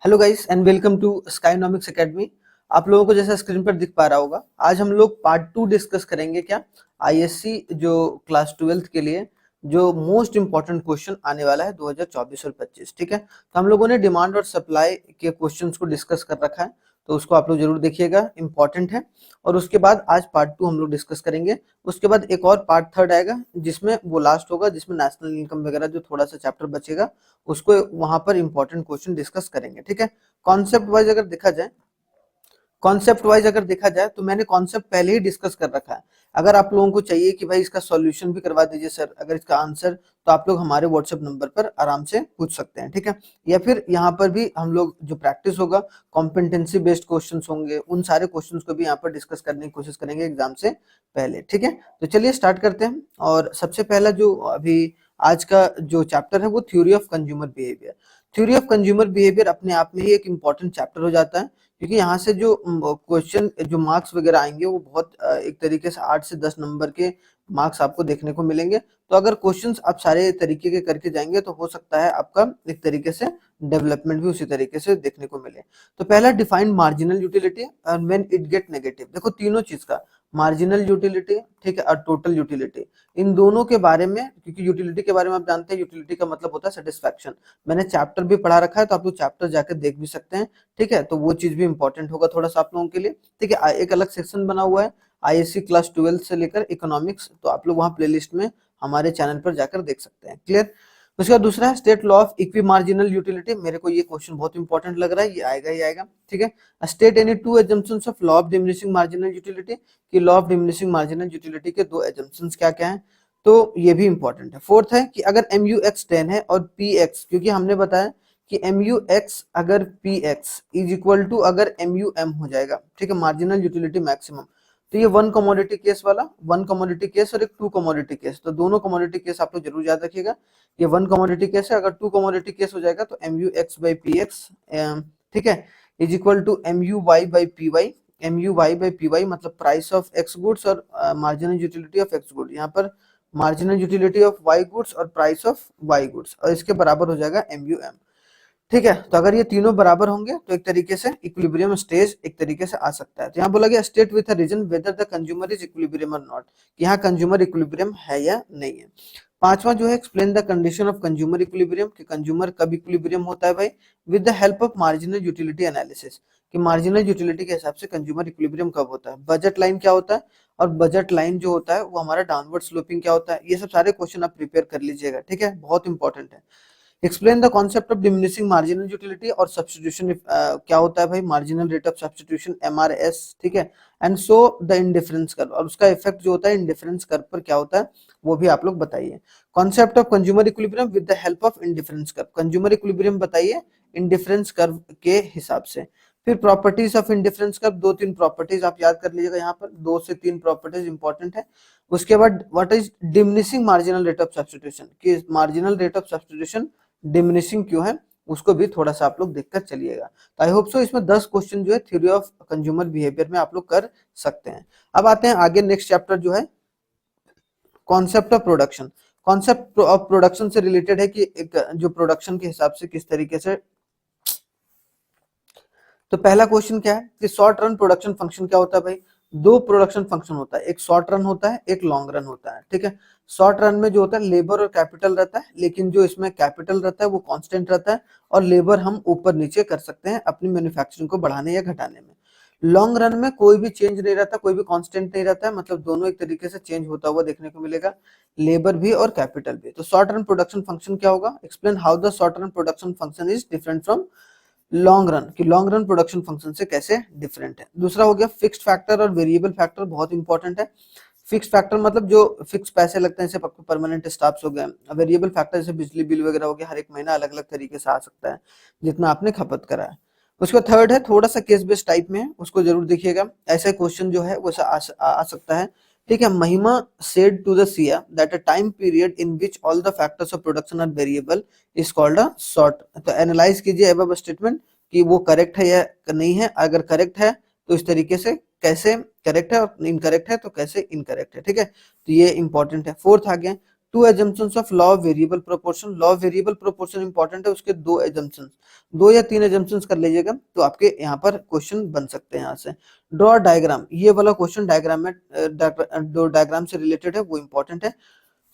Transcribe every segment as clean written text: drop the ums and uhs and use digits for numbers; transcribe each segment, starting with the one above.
Hello guys and welcome to skynomics academy. आप लोगों को जैसा स्क्रीन पर दिख पा रहा होगा, आज हम लोग पार्ट 2 डिस्कस करेंगे। क्या आईएससी जो क्लास 12th के लिए जो मोस्ट इंपॉर्टेंट क्वेश्चन आने वाला है 2024 और 25। ठीक है, तो हम लोगों ने डिमांड और सप्लाई के क्वेश्चंस को डिस्कस कर रखा है, तो उसको आप लोग जरूर देखिएगा, इंपॉर्टेंट है। और उसके बाद आज पार्ट 2 हम लोग डिस्कस करेंगे। उसके बाद एक और पार्ट 3 आएगा, जिसमें वो लास्ट होगा, जिसमें नेशनल इनकम वगैरह जो थोड़ा सा चैप्टर बचेगा उसको वहां पर इंपॉर्टेंट क्वेश्चन डिस्कस करेंगे। ठीक है, कॉन्सेप्ट वाइज अगर देखा जाए तो मैंने कॉन्सेप्ट पहले ही डिस्कस कर रखा है। अगर आप लोगों को चाहिए कि भाई इसका सॉल्यूशन भी करवा दीजिए सर, अगर इसका आंसर, तो आप लोग हमारे व्हाट्सएप नंबर पर आराम से पूछ सकते हैं। ठीक है, या फिर यहाँ पर भी हम लोग जो प्रैक्टिस होगा, कॉम्पिटेंसी बेस्ड क्वेश्चंस होंगे, उन सारे क्वेश्चंस को भी यहाँ पर डिस्कस करने की कोशिश करेंगे एग्जाम से पहले। ठीक है, तो चलिए स्टार्ट करते हैं। और सबसे पहला जो अभी आज का जो चैप्टर है वो theory of consumer behaviour. Theory of consumer behaviour अपने आप में ही एक इंपॉर्टेंट चैप्टर हो जाता है, क्योंकि यहाँ से जो क्वेश्चन जो मार्क्स वगैरह आएंगे वो बहुत एक तरीके से 8 से 10 नंबर के मार्क्स आपको देखने को मिलेंगे। तो अगर क्वेश्चंस आप सारे तरीके के करके जाएंगे तो हो सकता है आपका एक तरीके से डेवलपमेंट भी उसी तरीके से देखने को मिले। तो पहला define marginal utility and when it get negative. देखो तीनों चीज का, मार्जिनल यूटिलिटी, ठीक है, और टोटल यूटिलिटी, इन दोनों के बारे में, क्योंकि यूटिलिटी के बारे में आप जानते हैं, यूटिलिटी का मतलब होता है सेटिस्फैक्शन। मैंने चैप्टर भी पढ़ा रखा है, तो आप लोग चैप्टर जाकर देख भी सकते हैं। ठीक है, तो वो चीज भी इंपॉर्टेंट होगा थोड़ा सा आप लोगों के लिए। ठीक है, एक अलग सेक्शन बना हुआ है आईएससी क्लास 12 से लेकर इकोनॉमिक्स, तो आप लोग वहां प्लेलिस्ट में हमारे चैनल पर जाकर देख सकते हैं। क्लियर। उसके बाद दूसरा है state law of equi marginal utility. मेरे को ये क्वेश्चन बहुत इंपॉर्टेंट लग रहा है, ये आएगा ही आएगा। ठीक है, state any two assumptions of law of diminishing marginal utility, कि law of diminishing marginal utility के दो एजम्पशंस क्या क्या हैं, तो ये भी इंपॉर्टेंट है। फोर्थ है कि अगर MUX 10 है और PX, क्योंकि हमने बताया कि MUX अगर PX इज इक्वल टू अगर MUM हो जाएगा, ठीक है, मार्जिनल यूटिलिटी मैक्सिमम, तो ये वन कमोडिटी केस वाला, वन कमोडिटी केस और एक टू कमोडिटी केस, तो दोनों कमोडिटी केस आप लोग जरूर याद रखिएगा। ये वन कमोडिटी केस है, अगर टू कमोडिटी केस हो जाएगा तो MUX बाई PX, ठीक है, is equal to MUY by PY। MUY by PY मतलब प्राइस ऑफ एक्स गुड्स और marginal utility of X good, यहाँ पर marginal utility of Y goods और प्राइस ऑफ वाई गुड्स, और इसके बराबर हो जाएगा MUM। ठीक है, तो अगर ये तीनों बराबर होंगे तो एक तरीके से इक्विलिब्रियम स्टेज एक तरीके से आ सकता है। तो यहाँ बोला गया state with a reason whether the consumer is equilibrium और नॉट, कि यहाँ कंज्यूमर इक्विलिब्रियम है या नहीं है। पांचवा जो है explain the condition of consumer equilibrium, कि कंज्यूमर कब इक्विलिब्रियम होता है भाई, with the help of marginal utility analysis, कि मार्जिनल यूटिलिटी के हिसाब से कंज्यूमर इक्विलिब्रियम कब होता है। बजट लाइन क्या होता है, और बजट लाइन जो होता है वो हमारा डाउनवर्ड स्लोपिंग क्या होता है। ये सब सारे क्वेश्चन आप प्रिपेयर कर लीजिएगा। ठीक है, बहुत इंपॉर्टेंट है। Explain the concept of diminishing marginal utility और सब्स्टिट्यूशन, क्या होता है भाई, marginal rate of substitution MRS। ठीक है, and so the indifference curve, और उसका इफेक्ट जो होता है इंडिफरेंस कर्व पर क्या होता है वो भी आप लोग बताइए। Concept of consumer equilibrium with the help of indifference curve, consumer equilibrium बताइए इंडिफरेंस कर्व के हिसाब से। फिर प्रॉपर्टीज ऑफ इंडिफरेंस कर्व, दो तीन प्रॉपर्टीज आप याद कर लीजिएगा, यहाँ पर 2 से 3 प्रॉपर्टीज इंपॉर्टेंट है। उसके बाद what is diminishing marginal rate of substitution, कि marginal rate of substitution diminishing क्यों है, उसको भी थोड़ा सा आप लोग देखकर चलिएगा। तो आई होप सो इसमें 10 क्वेश्चन जो है थ्योरी ऑफ कंज्यूमर बिहेवियर में आप लोग कर सकते हैं। अब आते हैं आगे, नेक्स्ट चैप्टर जो है concept of production. Concept of production से रिलेटेड है कि एक जो प्रोडक्शन के हिसाब से किस तरीके से। तो पहला क्वेश्चन क्या है कि शॉर्ट रन प्रोडक्शन फंक्शन क्या होता है भाई। दो प्रोडक्शन फंक्शन होता है, एक शॉर्ट रन होता है, एक लॉन्ग रन होता है। ठीक है, शॉर्ट रन में जो होता है लेबर और कैपिटल रहता है, लेकिन जो इसमें कैपिटल रहता है वो कांस्टेंट रहता है, और लेबर हम ऊपर नीचे कर सकते हैं अपनी मैन्युफैक्चरिंग को बढ़ाने या घटाने में। लॉन्ग रन में कोई भी चेंज नहीं रहता, कोई भी कांस्टेंट नहीं रहता है, मतलब दोनों एक तरीके से चेंज होता हुआ देखने को मिलेगा, लेबर भी और कैपिटल भी। तो शॉर्ट रन प्रोडक्शन फंक्शन क्या होगा, explain how the short run production function is different from long run, की लॉन्ग रन प्रोडक्शन फंक्शन से कैसे डिफरेंट है। दूसरा हो गया फिक्स्ड फैक्टर और वेरिएबल फैक्टर, बहुत इंपॉर्टेंट है। फिक्स फैक्टर मतलब जो फिक्स पैसे लगते हैं, जैसे परमानेंट स्टाफ्स हो गए। वेरिएबल फैक्टर जैसे बिजली बिल वगैरह हो गया, हर एक महीना अलग अलग तरीके से आ सकता है जितना आपने खपत करा है। उसका थर्ड है थोड़ा सा केस बेस्ड टाइप में है, उसको जरूर देखिएगा, ऐसा क्वेश्चन जो है वो आ सकता है। ठीक है, महिमा said to the Sia that a time period in which all the factors of production are variable is called a short। तो एनालाइज कीजिए अब स्टेटमेंट कि वो करेक्ट है या नहीं है। अगर करेक्ट है तो इस तरीके से कैसे करेक्ट है, और इनकरेक्ट है तो कैसे इनकरेक्ट है। ठीक है, तो ये इंपॉर्टेंट है। फोर्थ आ गया two assumptions of law of variable proportion. Law of variable proportion important है, उसके दो एजम्पशंस, 2 या 3 एजम्पशंस कर लीजिएगा तो आपके यहाँ पर क्वेश्चन बन सकते हैं। यहाँ से ड्रॉ डायग्राम, ये वाला क्वेश्चन डायग्राम में दो डायग्राम से रिलेटेड है, वो इंपॉर्टेंट है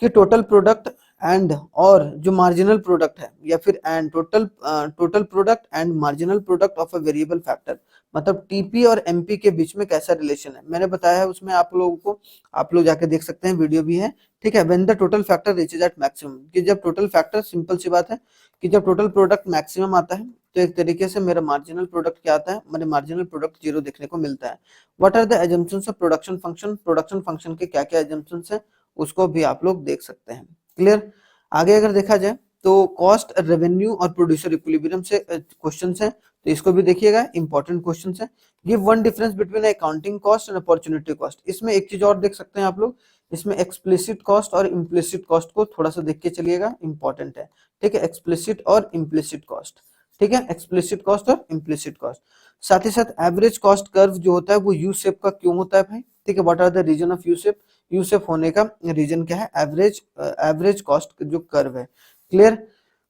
कि टोटल प्रोडक्ट एंड और जो मार्जिनल प्रोडक्ट है, या फिर and total product and marginal product of a variable factor, मतलब टीपी और एमपी के बीच में कैसा रिलेशन है, मैंने बताया है उसमें आप लोगों को, आप लोग जाके देख सकते हैं, वीडियो भी है, ठीक है। When the total factor reaches at maximum, कि जब टोटल फैक्टर, सिंपल सी बात है कि जब टोटल प्रोडक्ट मैक्सिमम आता है तो एक तरीके से मेरा मार्जिनल प्रोडक्ट क्या आता है, मेरे मार्जिनल प्रोडक्ट जीरो देखने को मिलता है। What are the assumptions of production function, production function के क्या क्या एजम्पशंस है उसको भी आप लोग देख सकते हैं। क्लियर। आगे अगर देखा जाए तो कॉस्ट, रेवेन्यू और प्रोड्यूसर इक्विलिब्रियम से क्वेश्चन है, तो इसको भी देखिएगा, इंपॉर्टेंट क्वेश्चन है। Give one difference between accounting cost and opportunity cost. इसमें एक चीज और देख सकते हैं आप लोग, इसमें एक्सप्लिसिट कॉस्ट और इम्प्लिसिट कॉस्ट को थोड़ा सा देख के चलिएगा, इंपॉर्टेंट है, ठीक है। एक्सप्लिसिट और इम्प्लिसिट कॉस्ट, ठीक है, एक्सप्लिसिट कॉस्ट और इम्प्लिसिट कॉस्ट। साथ ही साथ एवरेज कॉस्ट कर्व जो होता है वो यू शेप का क्यों होता है भाई, ठीक है। What are the reason of U shape, U shape होने का रीजन क्या है, एवरेज कॉस्ट जो कर्व है। क्लियर।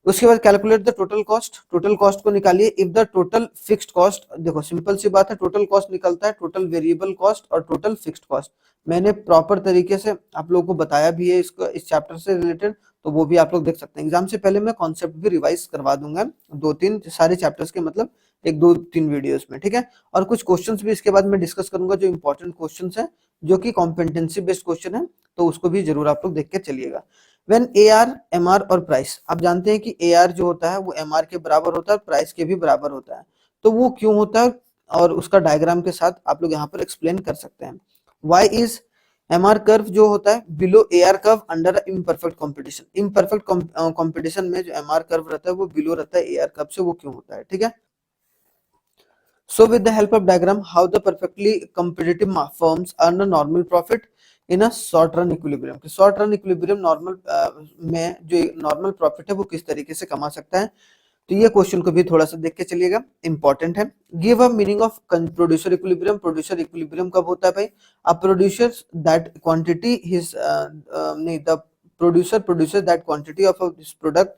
उसके बाद calculate the total cost, total cost को निकालिए। If the total fixed cost, देखो सिंपल सी बात है, टोटल कॉस्ट निकलता है टोटल वेरिएबल कॉस्ट और टोटल फिक्स्ड कॉस्ट। मैंने प्रॉपर तरीके से आप लोगों को बताया भी है इसको, इस चैप्टर से रिलेटेड, तो वो भी आप लोग देख सकते हैं। एग्जाम से पहले मैं कॉन्सेप्ट भी रिवाइज करवा दूंगा 2-3 सारे चैप्टर्स के, मतलब 1-2-3 वीडियोस में, ठीक है। और कुछ क्वेश्चंस भी इसके बाद मैं डिस्कस करूंगा जो इंपॉर्टेंट क्वेश्चंस हैं, जो कि कॉम्पिटेंसी बेस्ड क्वेश्चन है, तो उसको भी जरूर आप लोग देख के चलिएगा। व्हेन AR, MR और प्राइस, आप जानते हैं कि AR जो होता है वो MR के बराबर होता है, प्राइस के भी बराबर होता है, तो वो क्यों होता है और उसका डायग्राम के साथ आप लोग यहाँ पर एक्सप्लेन कर सकते हैं। वाई इज MR कर्व जो होता है below AR curve under imperfect competition, imperfect competition में जो MR कर्व रहता है वो बिलो रहता है AR कर्व से, वो क्यों होता है, ठीक है। So with the help of diagram, how the perfectly competitive firms earn a normal profit in a short run equilibrium। Short run equilibrium normal में जो नॉर्मल प्रॉफिट है वो किस तरीके से कमा सकता है, तो ये क्वेश्चन को भी थोड़ा सा देख के चलिएगा, इंपॉर्टेंट है। Give a meaning of producer equilibrium, producer equilibrium कब होता है भाई, a producer that quantity his नहीं, the producer producer that quantity of this product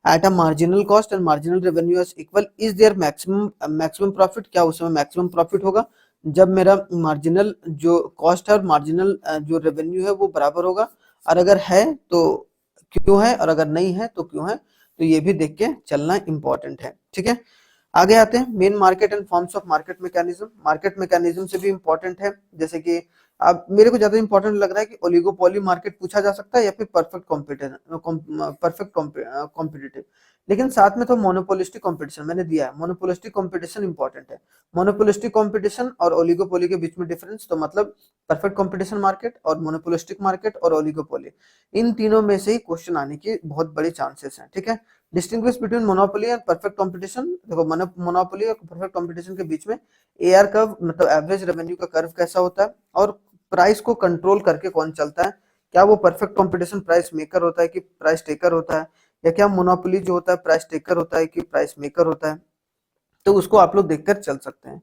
at a marginal cost and marginal revenue is equal, is there maximum profit, क्या उस समय maximum profit होगा जब मेरा मार्जिनल जो कॉस्ट है और मार्जिनल जो रेवेन्यू है वो बराबर होगा, और अगर है तो क्यों है, और अगर नहीं है तो क्यों है, तो ये भी देख के चलना इंपॉर्टेंट है, ठीक है। आगे आते हैं main market and forms of market mechanism. Market mechanism से भी इंपॉर्टेंट है, जैसे कि अब मेरे को ज्यादा इंपॉर्टेंट लग रहा है कि ओलिगोपोली मार्केट पूछा जा सकता है या फिर परफेक्ट कॉम्पिटिटिव, लेकिन साथ में तो मोनोपोलिस्टिक कंपटीशन मैंने दिया है, मोनोपोलिस्टिक कंपटीशन इंपॉर्टेंट है। मोनोपोलिस्टिक कंपटीशन और ओलिगोपोली के बीच में डिफरेंस, तो मतलब परफेक्ट कंपटीशन मार्केट और मोनोपोलिस्टिक मार्केट और ओलिगोपोली, इन तीनों में से ही क्वेश्चन आने की बहुत बड़ी चांसेस हैं, ठीक है। Distinguish between monopoly and perfect competition, देखो मोनोपोली और परफेक्ट कंपटीशन के बीच में AR कर्व, मतलब एवरेज रेवेन्यू का कर्व कैसा होता है, और प्राइस को कंट्रोल करके कौन चलता है, क्या वो परफेक्ट कंपटीशन प्राइस मेकर होता है कि प्राइस टेकर होता है, या क्या मोनोपोली जो होता है प्राइस टेकर होता है कि प्राइस मेकर होता है, तो उसको आप लोग देखकर चल सकते हैं।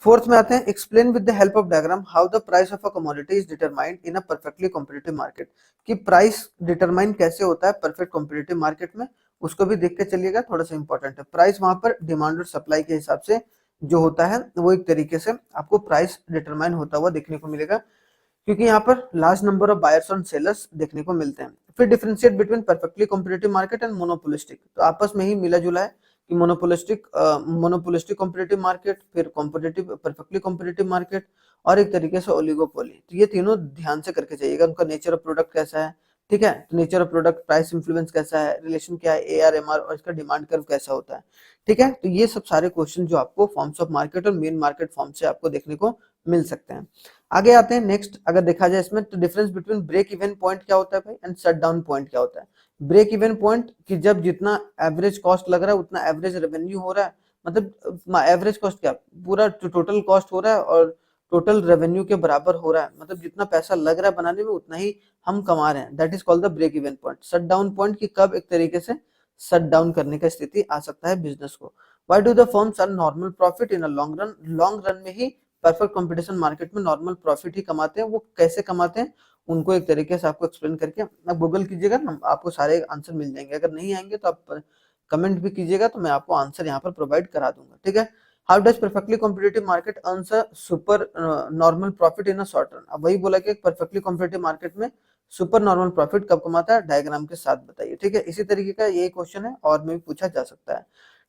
फोर्थ में आते हैं, explain with the help of diagram how the price of a commodity is determined in a perfectly competitive market, कि प्राइस डिटरमाइन कैसे होता है परफेक्ट कॉम्पिटिटिव मार्केट में, उसको भी देख के चलिएगा, थोड़ा सा इंपॉर्टेंट है। प्राइस वहां पर डिमांड और सप्लाई के हिसाब से जो होता है वो एक तरीके से आपको प्राइस डिटरमाइन होता हुआ देखने को मिलेगा, क्योंकि यहाँ पर लार्ज नंबर ऑफ बायर्स और सेलर्स देखने को मिलते हैं। फिर differentiate between perfectly competitive market and monopolistic, तो आपस में ही मिला जुला है कि मोनोपोलिस्टिक कॉम्पिटिटिव मार्केट, फिर कॉम्पिटिटिव परफेक्टली कॉम्पिटिटिव मार्केट, और एक तरीके से ओलिगोपोली, तो ये तीनों ध्यान से करके जाइएगा। उनका नेचर ऑफ प्रोडक्ट कैसा है, ठीक है, तो nature of product, price influence कैसा है, रिलेशन क्या है AR MR, और इसका डिमांड कर्व कैसा होता है, ठीक है। तो ये सब सारे क्वेश्चन जो आपको फॉर्म्स ऑफ मार्केट और मेन मार्केट फॉर्म से आपको देखने को मिल सकते हैं। आगे आते हैं नेक्स्ट, अगर देखा जाए इसमें तो difference between break even point क्या होता है भाई एंड शट डाउन पॉइंट क्या होता है। ब्रेक इवन पॉइंट कि जब जितना एवरेज कॉस्ट लग रहा है उतना एवरेज रेवेन्यू हो रहा है, मतलब एवरेज कॉस्ट क्या, पूरा टोटल कॉस्ट हो रहा है और टोटल रेवेन्यू के बराबर हो रहा है, मतलब जितना पैसा लग रहा है बनाने में उतना ही हम कमा रहे हैं, that is called the break even point. Shut down point की कब एक तरीके से शट डाउन करने का स्थिति आ सकता है बिजनेस को। Why do the firms earn normal profit in a long run, long run में ही परफेक्ट कंपटीशन मार्केट में नॉर्मल प्रॉफिट ही कमाते हैं। वो कैसे कमाते हैं उनको एक तरीके से आपको एक्सप्लेन करके आप गूगल कीजिएगा ना, आपको सारे आंसर मिल जाएंगे। अगर नहीं आएंगे तो आप कमेंट भी कीजिएगा, तो मैं आपको आंसर यहाँ पर प्रोवाइड करा दूंगा, ठीक है। How does perfectly competitive market earns a super normal profit in a short run. अब वही बोला कि परफेक्टली कॉम्पिटिटिव मार्केट में सुपर नॉर्मल प्रॉफिट कब कमाता है, डायग्राम के साथ बताइए, ठीक है। इसी तरीके का ये क्वेश्चन है और में भी पूछा जा सकता है।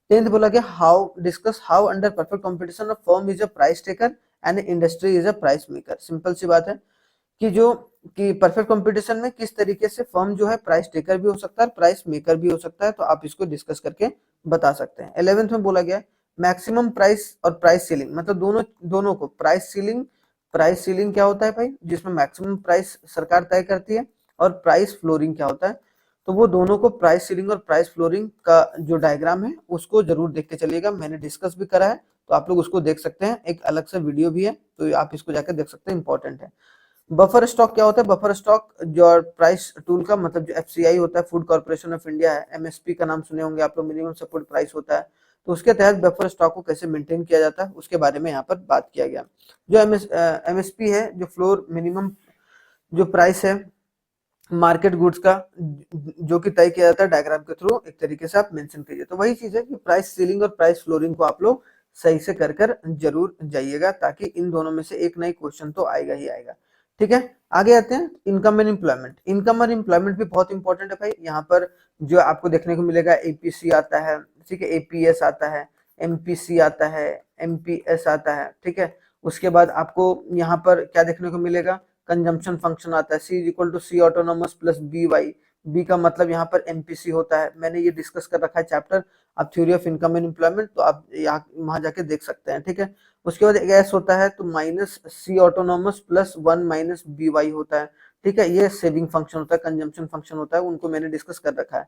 10th बोला गया how discuss how under perfect competition a firm is a price taker and industry is a price maker. Simple सी बात है कि जो कि परफेक्ट कंपटीशन में किस तरीके से फर्म जो है प्राइस टेकर भी हो सकता है, प्राइस मेकर भी हो सकता है, तो आप इसको डिस्कस करके बता सकते हैं। 11th में बोला गया मैक्सिमम प्राइस और प्राइस सीलिंग, मतलब दोनों को प्राइस सीलिंग क्या होता है भाई, जिसमें मैक्सिमम प्राइस सरकार तय करती है, और प्राइस फ्लोरिंग क्या होता है। तो वो दोनों को प्राइस सीलिंग और प्राइस फ्लोरिंग का जो डायग्राम है उसको जरूर देख के चलिएगा, मैंने डिस्कस भी करा है, तो आप लोग उसको देख सकते हैं, एक अलग से वीडियो भी है, तो आप इसको जाकर देख सकते हैं, इंपॉर्टेंट है। बफर स्टॉक क्या होता है, बफर स्टॉक जो प्राइस टूल का मतलब जो एफसीआई होता है, फूड कॉर्पोरेशन ऑफ इंडिया है, एमएसपी का नाम सुने होंगे आप लोग, मिनिमम सपोर्ट प्राइस होता है, तो उसके तहत बफर स्टॉक को कैसे मेंटेन किया जाता है उसके बारे में यहाँ पर बात किया गया। जो एमएसपी है, जो फ्लोर मिनिमम जो प्राइस है मार्केट गुड्स का, जो कि तय किया जाता है डायग्राम के थ्रू, एक तरीके से आप मेंशन कीजिए। तो वही चीज है कि प्राइस सीलिंग और प्राइस फ्लोरिंग को आप लोग सही से कर जरूर जाइएगा, ताकि इन दोनों में से एक नई क्वेश्चन तो आएगा ही आएगा, ठीक है। आगे आते हैं इनकम एंड एम्प्लॉयमेंट। इनकम और एम्प्लॉयमेंट भी बहुत इंपॉर्टेंट है भाई। यहाँ पर जो आपको देखने को मिलेगा एपीसी आता है, ठीक है, एपीएस आता है, एमपीसी आता है, एमपीएस आता है, ठीक है। उसके बाद आपको यहाँ पर क्या देखने को मिलेगा, कंजम्पशन फंक्शन आता है, C is equal to C autonomous plus B Y, B का मतलब यहाँ पर एमपीसी होता है, मैंने ये डिस्कस कर रखा है चैप्टर, आप theory of income and employment, तो आप यहाँ वहां जाके देख सकते हैं, ठीक है। उसके बाद एक एस होता है, तो minus C autonomous plus 1 minus B Y होता है, ठीक है। ये सेविंग फंक्शन होता है, कंजम्पशन फंक्शन होता है, उनको मैंने डिस्कस कर रखा है,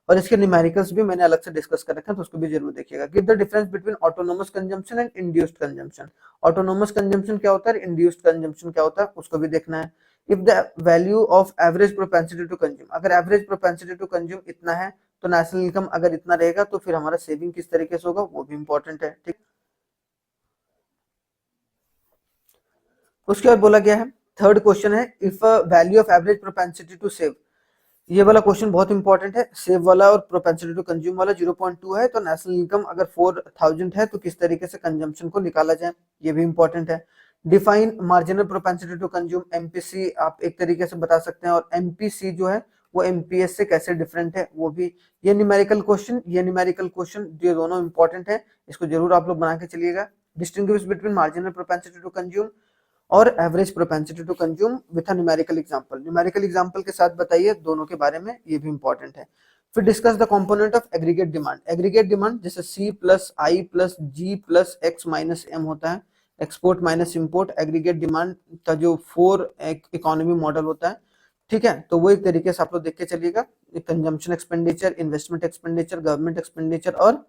और इसके न्यूमेरिकल्स भी मैंने अलग से डिस्कस कर रखा है, तो उसको भी जरूर देखिएगा। Give the difference between autonomous consumption and induced consumption. Autonomous consumption क्या होता है, इंड्यूस्ड कंजम्पशन क्या होता है, उसको भी देखना है। If the value of average propensity to consume, अगर एवरेज प्रोपेंसिटी टू कंज्यूम इतना है, तो नेशनल इनकम अगर इतना रहेगा, तो फिर हमारा सेविंग किस तरीके से होगा, वो भी इंपॉर्टेंट है, ठीक। उसके बाद बोला गया है, थर्ड क्वेश्चन है, if value of average propensity to save, ये वाला क्वेश्चन बहुत इंपॉर्टेंट है। सेव वाला और प्रोपेंसिटी टू कंज्यूम वाला 0.2 है, तो नेशनल इनकम अगर 4000 है, तो किस तरीके से कंजम्पशन को निकाला जाए, ये भी इंपॉर्टेंट है। Define marginal propensity to consume, MPC आप एक तरीके से बता सकते हैं, और एमपीसी जो है वो एमपीएस से कैसे डिफरेंट है, वो भी। ये न्यूमेरिकल क्वेश्चन ये दोनों इंपॉर्टेंट है, इसको जरूर आप लोग बना के चलिएगा। Distinguish between marginal propensity to consume और average propensity to consume with a numerical example, numerical example के साथ बताइए दोनों के बारे में, ये भी इंपॉर्टेंट है। फिर discuss the component of aggregate demand. Aggregate demand जैसे सी प्लस आई प्लस जी प्लस एक्स माइनस एम होता है, export minus import, aggregate demand का जो 4 इकोनॉमी मॉडल होता है, ठीक है। तो वो एक तरीके से आप लोग देख के चलिएगा, consumption expenditure, investment expenditure, government expenditure और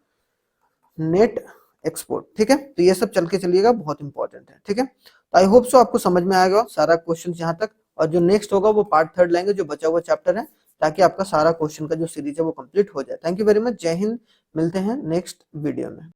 नेट एक्सपोर्ट, ठीक है। तो ये सब चल के चलिएगा, बहुत इंपॉर्टेंट है, ठीक है। तो आई होप सो आपको समझ में आएगा सारा क्वेश्चन यहाँ तक, और जो नेक्स्ट होगा वो पार्ट 3 लेंगे, जो बचा हुआ चैप्टर है, ताकि आपका सारा क्वेश्चन का जो सीरीज है वो कंप्लीट हो जाए। थैंक यू वेरी मच, जय हिंद, मिलते हैं नेक्स्ट वीडियो में।